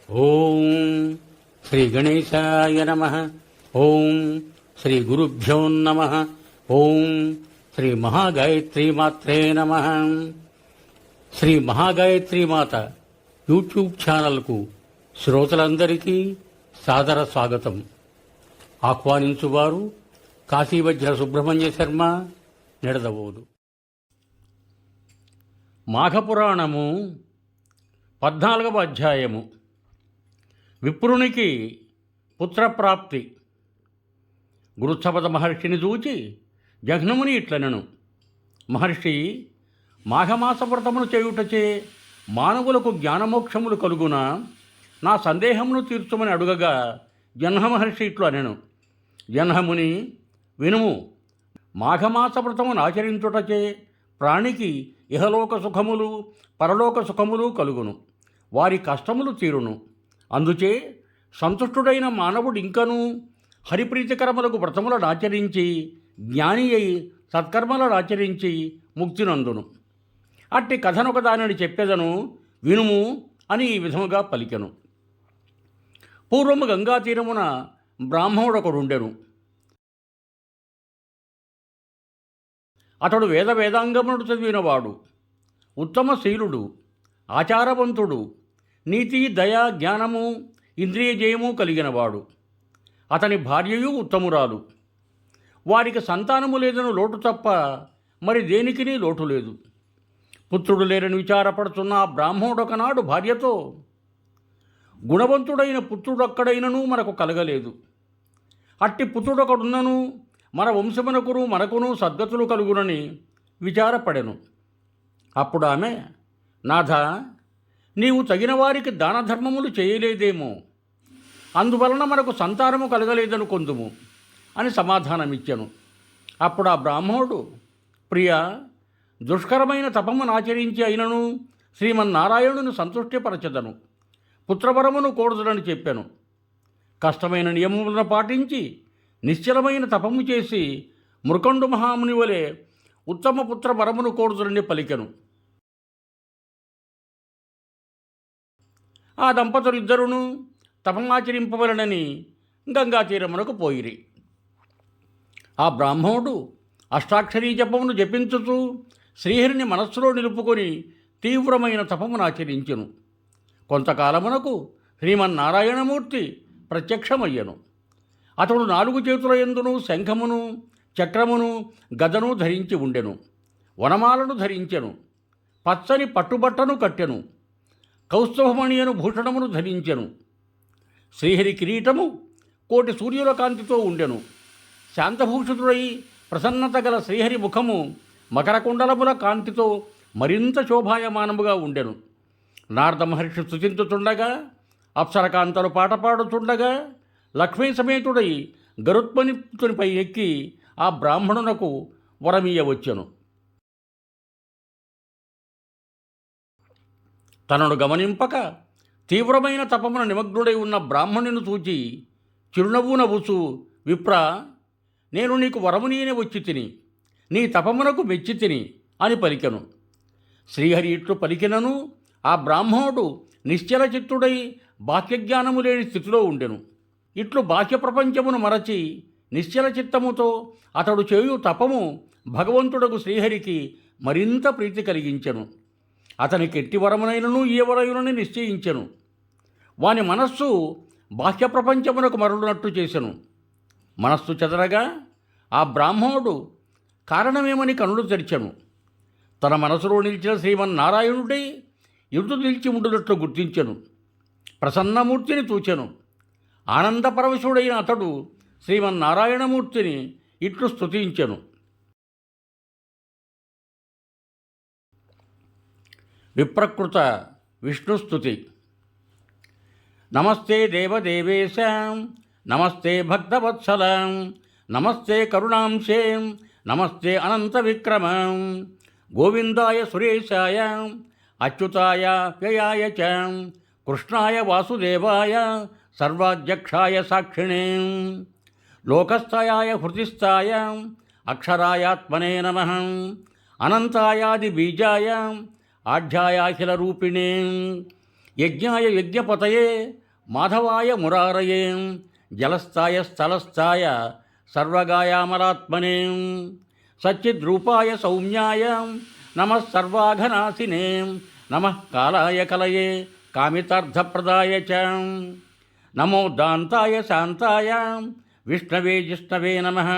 ఓం శ్రీ గణేశాయ నమః. ఓం శ్రీ గురుభ్యో నమః. ఓం శ్రీ మహాగాయత్రీమాత్రే నమః. శ్రీ మహాగాయత్రీమాత యూట్యూబ్ ఛానల్కు శ్రోతలందరికీ సాదర స్వాగతం. ఆహ్వానించువారు కాశీవజ్ర సుబ్రహ్మణ్య శర్మ, నిడదవోలు. మాఘపురాణము 14వ అధ్యాయము. విప్రునికి పుత్రప్రాప్తి. గురుత్సపద మహర్షిని చూచి జఘ్నముని ఇట్లనెను: మహర్షి, మాఘమాస వ్రతమును చేయుటచే మానవులకు జ్ఞానమోక్షములు కలుగునా? నా సందేహమును తీర్చుమని అడుగగా జహ్నమహర్షి ఇట్లు అనెను: జహ్నముని, వినుము. మాఘమాస వ్రతమును ఆచరించుటచే ప్రాణికి ఇహలోక సుఖములు పరలోక సుఖములు కలుగును, వారి కష్టములు తీరును. అందుచే సంతుష్టుడైన మానవుడు ఇంకనూ హరిప్రీతికరములకు వ్రతములను ఆచరించి జ్ఞాని అయి సత్కర్మలను ఆచరించి ముక్తినందును. అట్టి కథనొక దానిని చెప్పెదను, వినుము అని ఈ విధముగా పలికెను. పూర్వము గంగా తీరమున బ్రాహ్మణుడొకడుండెను. అతడు వేదాంగమును చదివినవాడు, ఉత్తమశీలుడు, ఆచారవంతుడు, నీతి దయ జ్ఞానము ఇంద్రియ జయము కలిగినవాడు. అతని భార్యయు ఉత్తమురాలు. వారికి సంతానము లేదని లోటు తప్ప మరి దేనికినీ లోటు లేదు. పుత్రుడు లేరని విచారపడుతున్న ఆ బ్రాహ్మణుడొకనాడు భార్యతో, గుణవంతుడైన పుత్రుడొక్కడైనను మనకు కలగలేదు. అట్టి పుత్రుడొకడున్నను మన వంశమునకును మనకును సద్గతులు కలుగునని విచారపడెను. అప్పుడు ఆమె, నాథ, నీవు తగిన వారికి దానధర్మములు చేయలేదేమో, అందువలన మనకు సంతానము కలగలేదనుకొందుము అని సమాధానమిచ్చెను. అప్పుడు ఆ బ్రాహ్మణుడు, ప్రియా, దుష్కరమైన తపమును ఆచరించి అయినను శ్రీమన్నారాయణుని సంతుష్టిపరచదను, పుత్రవరమును కోరుదనని చెప్పాను. కష్టమైన నియమములను పాటించి నిశ్చలమైన తపము చేసి మృకండు మహాముని వలె ఉత్తమ పుత్ర వరమును కోరుదనని పలికెను. ఆ దంపతులిద్దరును తపమాచరింపవలనని గంగా తీరమునకు పోయిరి. ఆ బ్రాహ్మణుడు అష్టాక్షరీ జపమును జపించుతూ శ్రీహరిని మనస్సులో నిలుపుకొని తీవ్రమైన తపమునాచరించెను. కొంతకాలమునకు శ్రీమన్నారాయణమూర్తి ప్రత్యక్షమయ్యను. అతడు 4 చేతుల యందును శంఖమును చక్రమును గదను ధరించి ఉండెను. వనమాలను ధరించెను. పచ్చని పట్టుబట్టను కట్టెను. కౌస్తుభమణియను భూషణమును ధరించెను. శ్రీహరి కిరీటము కోటి సూర్యుల కాంతితో ఉండెను. శాంతభూషితుడై ప్రసన్నత గల శ్రీహరి ముఖము మకరకుండలముల కాంతితో మరింత శోభాయమానముగా ఉండెను. నారద మహర్షి స్తుతించుచుండగా, అప్సరకాంతలు పాట పాడుచుండగా, లక్ష్మీ సమేతుడై గరుత్మనిపై ఎక్కి ఆ బ్రాహ్మణునకు వరమీయవచ్చెను. తనను గమనింపక తీవ్రమైన తపమున నిమగ్నుడై ఉన్న బ్రాహ్మణుని చూచి చిరునవ్వు నవ్వుచు, విప్ర, నేను నీకు వరమునీయని వచ్చి తిని, నీ తపమునకు మెచ్చి తిని అని పలికెను. శ్రీహరి ఇట్లు పలికినను ఆ బ్రాహ్మణుడు నిశ్చల చిత్తుడై బాహ్యజ్ఞానము లేని స్థితిలో ఉండెను. ఇట్లు బాహ్య ప్రపంచమును మరచి నిశ్చల చిత్తముతో అతడు చేయు తపము భగవంతుడకు శ్రీహరికి మరింత ప్రీతి కలిగించెను. అతనికి ఎట్టి వరమునైనను ఏ వరయునని నిశ్చయించెను. వాని మనస్సు బాహ్య ప్రపంచమునకు మరలునట్టు చేసెను. మనస్సు చెదరగా ఆ బ్రాహ్మణుడు కారణమేమని కనులు తెరిచెను. తన మనసులో నిలిచిన శ్రీమన్నారాయణుడై ఎదుట నిలిచి ఉండునట్లు గుర్తించెను. ప్రసన్నమూర్తిని చూచెను. ఆనందపరవశుడైన అతడు శ్రీమన్నారాయణమూర్తిని ఇట్లు స్తుతించెను: విప్రకృత విష్ణుస్తుతి. నమస్తే దేవదేవేశ, నమస్తే భక్తవత్సల, నమస్తే కరుణాంశే, నమస్తే అనంత విక్రమ, గోవిందాయ సురేశాయ, అచ్యుతాయ వ్యయాయ చ, కృష్ణాయ వాసుదేవాయ, సర్వాధ్యక్షాయ సాక్షిణే, లోకస్థాయాయ హృదిస్థాయ, అక్షరాయాత్మనే నమః, అనంతాయాది బీజాయ, ఆఢ్యాయాఖిల రూపిణే, యజ్ఞాయ యజ్ఞపతయే మాధవాయ మురారయే జలస్థాయ స్థలస్థాయ సర్వగాయామరాత్మనే సచ్చిద్రూపాయ సౌమ్యాయ నమః సర్వాఘనాశినే నమః కాలాయ కలయే కామితార్థప్రదాయ చ నమో దాంతాయ శాంతాయ విష్ణవే జిష్ణవే నమః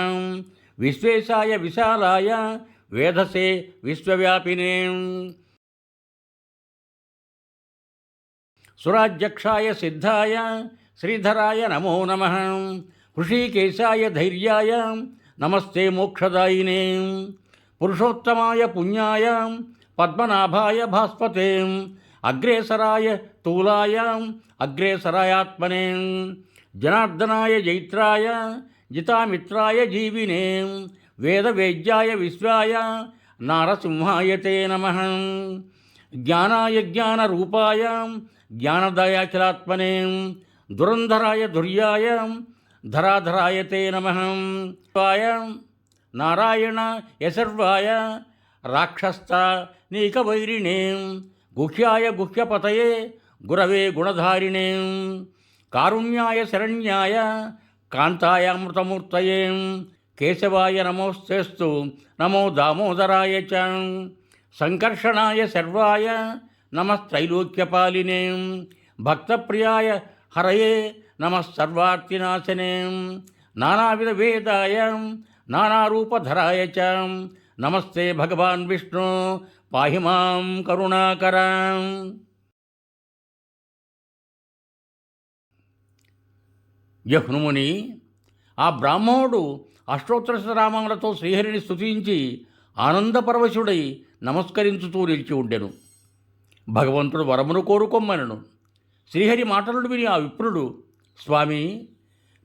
విశ్వేశాయ విశాలాయ వేధసే విశ్వవ్యాపినే సురాధ్యక్షాయ సిద్ధాయ శ్రీధరాయ నమో నమః హృషీకేశాయ ధైర్యాయ నమస్తే మోక్షదాయినే పురుషోత్తమాయ పుణ్యాయ పద్మనాభాయ భాస్పతే అగ్రేసరాయ తూలాయ అగ్రేసరాయాత్మనే జనార్దనాయ జైత్రాయ జితామిత్రాయ జీవినే వేదవేద్యాయ విశ్వాయ నారసింహాయ తే నమః జ్ఞానాయ జ్ఞానరూపాయ జ్ఞానదయాచలాత్మనే దురంధరాయ దుర్యాయ ధరాధరాయ తే నమః నారాయణ యశర్వాయ రాక్షస్థానీకవైరిణే గుహ్యాయ గుహ్యపతయే గురవే గుణధారిణే కారుణ్యాయ శరణ్యాయ కాంతాయ అమృతమూర్తయే కేశవాయ నమోస్తేస్తు నమో దామోదరాయ చ సంకర్షణాయ శర్వాయ నమస్త్రైలోక్యపాలినే భక్తప్రియాయ హరయే నమః సర్వార్తినాశనే నానావిధ వేదాయ నానారూపధరాయ చ నమస్తే భగవాన్ విష్ణు పాహి మాం కరుణాకర. జహ్నుముని ఆ బ్రాహ్మణుడు అష్టోత్తరశతనామములతో శ్రీహరిని స్తుతించి ఆనందపరవశుడై నమస్కరించుతూ నిలిచి ఉండెను. భగవంతుడు వరమును కోరుకొమ్మనను. శ్రీహరి మాటలను విని ఆ విప్రుడు, స్వామి,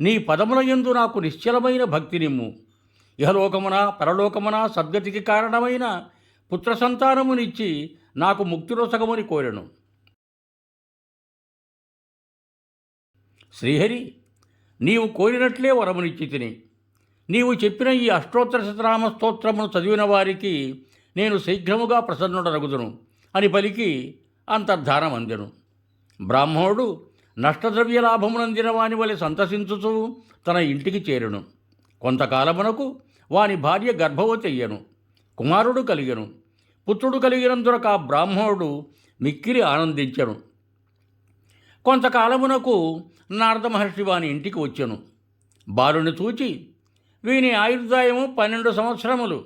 నీ పదముల యందు నాకు నిశ్చలమైన భక్తి నిమ్ము. ఇహలోకమున పరలోకమున సద్గతికి కారణమైన పుత్ర సంతానమునిచ్చి నాకు ముక్తిరొసగమని కోరెను. శ్రీహరి, నీవు కోరినట్లే వరమునిచ్చి తిని, నీవు చెప్పిన ఈ అష్టోత్తర శతనామ స్తోత్రమును చదివిన వారికి నేను శీఘ్రముగా ప్రసన్నుడనగుదును అని పలికి అంతర్ధానమందెను. బ్రాహ్మణుడు నష్టద్రవ్య లాభమునందిన వాని వలె సంతసించుచూ తన ఇంటికి చేరెను. కొంతకాలమునకు వాని భార్య గర్భవతి అయ్యను. కుమారుడు కలిగెను. పుత్రుడు కలిగినందున ఆ బ్రాహ్మణుడు మిక్కిలి ఆనందించెను. కొంతకాలమునకు నారద మహర్షి వాని ఇంటికి వచ్చెను. బాలుని చూచి, వీని ఆయుర్దాయము 12 సంవత్సరములు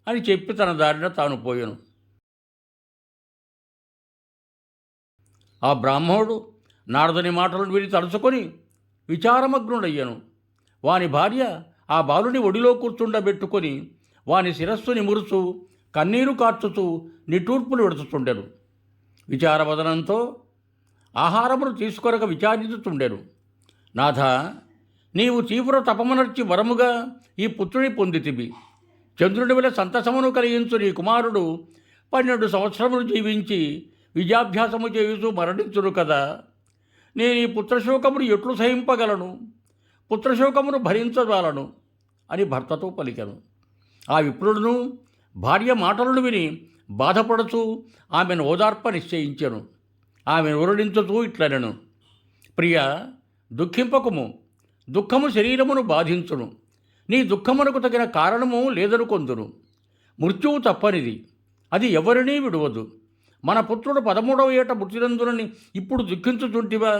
అని చెప్పి తన దారిన తాను పోయెను. ఆ బ్రాహ్మణుడు నారదుని మాటలను విని తలుచుకొని విచారమగ్నుడయ్యను. వాని భార్య ఆ బాలుని ఒడిలో కూర్చుండబెట్టుకొని వాని శిరస్సు నిమురుచు కన్నీరు కార్చుతూ నిట్టూర్పులు విడుచుతుండెను. విచారవదనంతో ఆహారమును తీసుకొనక విచారించుతుండెను. నాథ, నీవు తీవ్ర తపమునర్చి వరముగా ఈ పుత్రుని పొందితివి. చంద్రుని వలె సంతసమును కలిగించు నీ కుమారుడు 12 సంవత్సరములు జీవించి విద్యాభ్యాసము చేయుచూ మరణించును కదా. నేను ఈ పుత్రశోకమును ఎట్లు సహింపగలను? పుత్రశోకమును భరించగలను అని భర్తతో పలికెను. ఆ విప్రుడును భార్య మాటలను విని బాధపడుచూ ఆమెను ఓదార్ప నిశ్చయించెను. ఆమెను ఊరడించుతూ ఇట్లనెను, ప్రియ, దుఃఖింపకుము. దుఃఖము శరీరమును బాధించును. నీ దుఃఖమునకు తగిన కారణము లేదనుకొందును. మృత్యువు తప్పనిది, అది ఎవరినీ విడువదు. మన పుత్రుడు 13వ ఏట పుట్టినందునని ఇప్పుడు దుఃఖించుచుంటివా?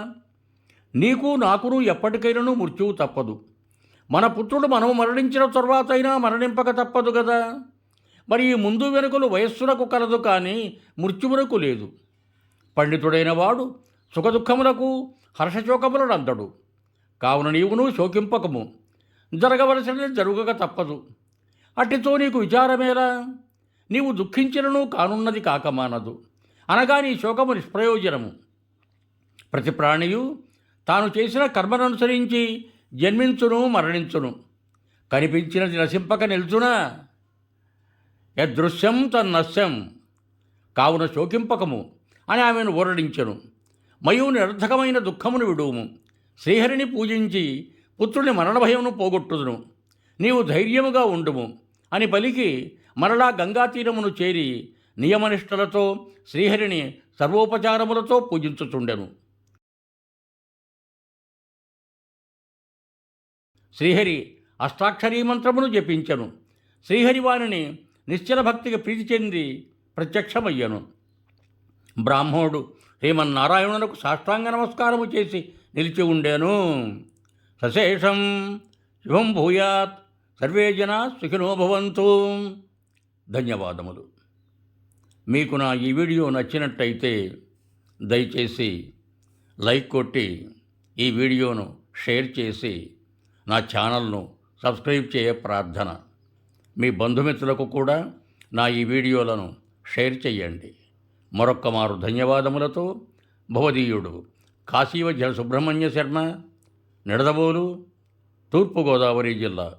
నీకు నాకును ఎప్పటికైనాను మృత్యువు తప్పదు. మన పుత్రుడు మనము మరణించిన తరువాత అయినా మరణింపక తప్పదు కదా. మరి ఈ ముందు వెనుకలు వయస్సులకు కలదు, కానీ మృత్యువునకు లేదు. పండితుడైన వాడు సుఖదుఖములకు హర్షశోకములను అందడు. కావున నీవును శోకింపకము. జరగవలసినది జరుగుక తప్పదు. అట్టితో నీకు విచారమేలా? నీవు దుఃఖించినను కానున్నది కాకమానదు. అనగా నీ శోకము నిష్ప్రయోజనము. ప్రతి ప్రాణియు తాను చేసిన కర్మననుసరించి జన్మించును, మరణించును. కనిపించినది నశింపక నిల్చునా? యదృశ్యం తన్నశ్యం. కావున శోకింపకము అని ఆమెను ఊరడించెను. మయు నిరర్థకమైన దుఃఖమును విడువుము. శ్రీహరిని పూజించి పుత్రుని మరణభయమును పోగొట్టుదును. నీవు ధైర్యముగా ఉండుము అని పలికి మరలా గంగాతీరమును చేరి నియమనిష్టలతో శ్రీహరిని సర్వోపచారములతో పూజించుచుండెను. శ్రీహరి అష్టాక్షరీ మంత్రమును జపించెను. శ్రీహరి వారిని నిశ్చల భక్తికి ప్రీతి చెంది ప్రత్యక్షమయ్యను. బ్రాహ్మణుడు శ్రీమన్నారాయణునకు సాష్టాంగ నమస్కారము చేసి నిలిచి ఉండెను. సశేషం శుభం భూయాత్, సర్వే జనా సుఖినో భవంతు. ధన్యవాదములు. మీకు నా ఈ వీడియో నచ్చినట్టయితే దయచేసి లైక్ కొట్టి ఈ వీడియోను షేర్ చేసి నా ఛానల్ను సబ్స్క్రైబ్ చేయ ప్రార్థన. మీ బంధుమిత్రులకు కూడా నా ఈ వీడియోలను షేర్ చేయండి. మరొక్క మారు ధన్యవాదములతో భవదీయుడు కాశీవజ్ర సుబ్రహ్మణ్య శర్మ, నిడదవోలు, తూర్పుగోదావరి జిల్లా.